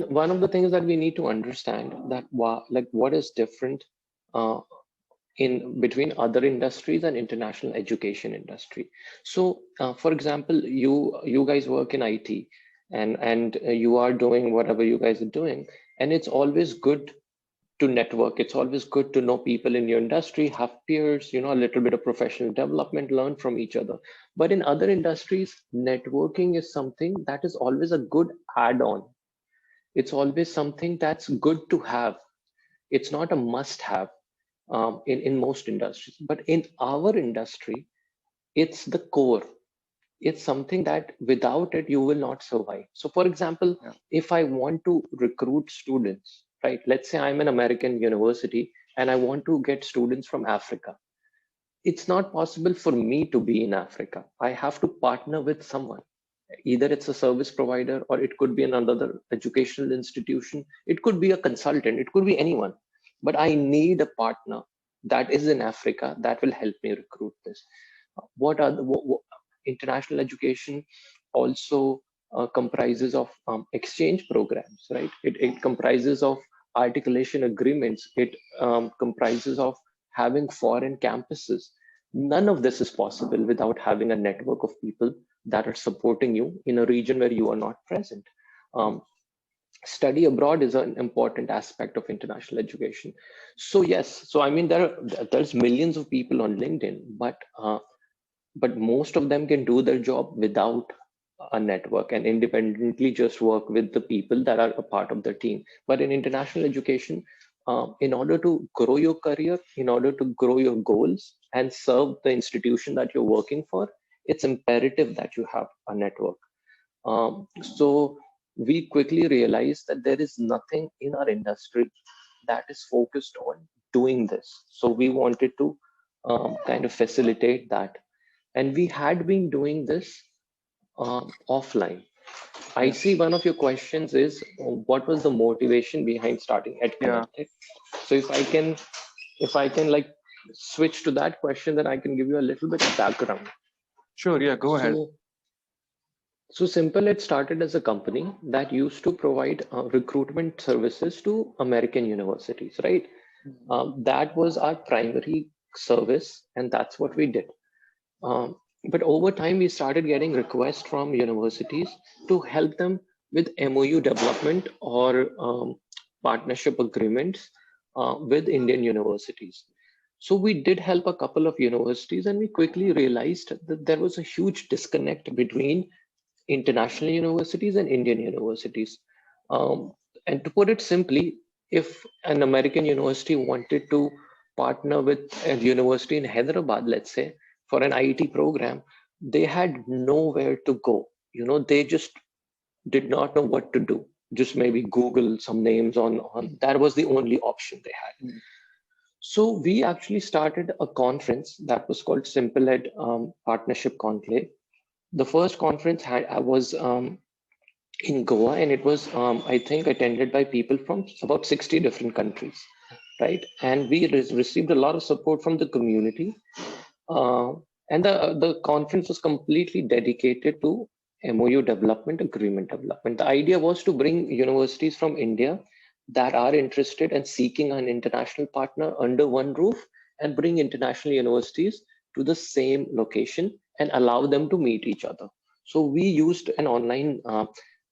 One of the things that we need to understand that like what is different uh, in between other industries and international education industry. So, for example, you guys work in IT, and you are doing whatever you guys are doing, and it's always good to network. It's always good to know people in your industry, have peers, a little bit of professional development, learn from each other. But in other industries, networking is something that is always a good add-on. It's always something that's good to have. It's not a must-have in most industries. But in our industry, it's the core. It's something that without it, you will not survive. So, for example, Yeah. if I want to recruit students, right? Let's say I'm an American university and I want to get students from Africa. It's not possible for me to be in Africa. I have to partner with someone. Either it's a service provider or it could be another educational institution. It could be a consultant. It could be anyone. But I need a partner that is in Africa that will help me recruit this. What are international education also comprises of exchange programs, right? It comprises of articulation agreements. It comprises of having foreign campuses. None of this is possible without having a network of people that are supporting you in a region where you are not present. Um, Study abroad is an important aspect of international education. So yes, so I mean there's millions of people on LinkedIn, but most of them can do their job without a network and independently just work with the people that are a part of their team. But in international education, in order to grow your career, in order to grow your goals and serve the institution that you're working for, it's imperative that you have a network. So we quickly realized that there is nothing in our industry that is focused on doing this. So we wanted to kind of facilitate that, and we had been doing this offline. I Yeah. see one of your questions is what was the motivation behind starting Yeah. EdConnected? So if I can like switch to that question, then I can give you a little bit of background. Sure. Yeah. Go ahead. So Simple Ed started as a company that used to provide recruitment services to American universities, right? Mhm. That was our primary service, and that's what we did. But over time, we started getting requests from universities to help them with MOU development or partnership agreements with Indian universities. So we did help a couple of universities, and we quickly realized that there was a huge disconnect between international universities and Indian universities. Um, and to put it simply, if an American university wanted to partner with a university in Hyderabad, let's say, for an IET program, they had nowhere to go. They just did not know what to do. Just maybe Google some names on that was the only option they had. Mhm. So we actually started a conference that was called Simple Ed Partnership Conclave. The first conference was in Goa, and it was, I think, attended by people from about 60 different countries, right? And we received a lot of support from the community. Uh, and the conference was completely dedicated to MOU development, agreement development. The idea was to bring universities from India that are interested and seeking an international partner under one roof and bring international universities to the same location and allow them to meet each other. So we used an online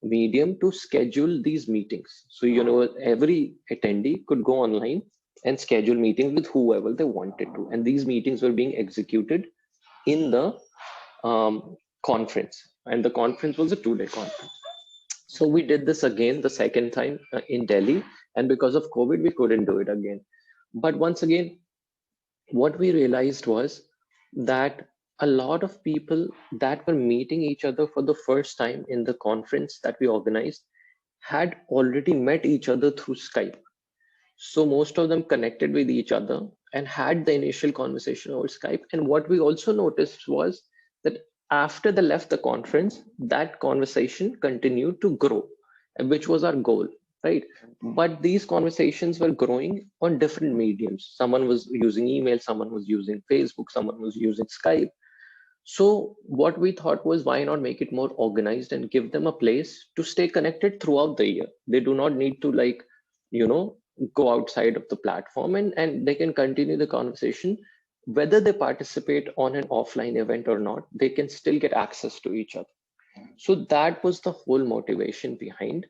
medium to schedule these meetings. So, every attendee could go online and schedule meetings with whoever they wanted to. And these meetings were being executed in the conference. And the conference was a 2-day conference. So Okay. we did this again the second time in Delhi. And because of COVID, we couldn't do it again. But once again, what we realized was that a lot of people that were meeting each other for the first time in the conference that we organized had already met each other through Skype. So most of them connected with each other and had the initial conversation over Skype. And what we also noticed was that after they left the conference, that conversation continued to grow, which was our goal, right? But these conversations were growing on different mediums. Someone was using email, someone was using Facebook, someone was using Skype. So what we thought was, why not make it more organized and give them a place to stay connected throughout the year? They do not need to like, you know, go outside of the platform, and they can continue the conversation. Whether they participate on an offline event or not, they can still get access to each other. So that was the whole motivation behind.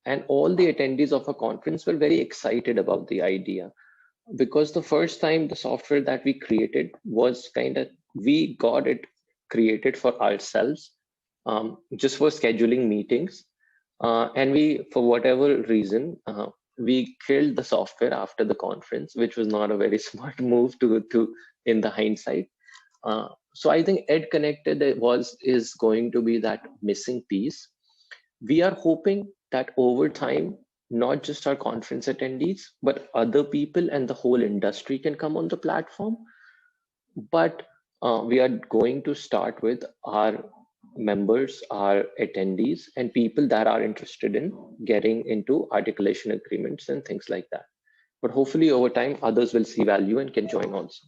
And all the attendees of a conference were very excited about the idea, because the first time the software that we created was kind of, we got it created for ourselves, just for scheduling meetings, and we, for whatever reason, we killed the software after the conference, which was not a very smart move to in the hindsight. So I think Ed Connected is going to be that missing piece. We are hoping that over time, not just our conference attendees, but other people and the whole industry can come on the platform. But we are going to start with our members, our attendees, and people that are interested in getting into articulation agreements and things like that. But hopefully over time, others will see value and can join also.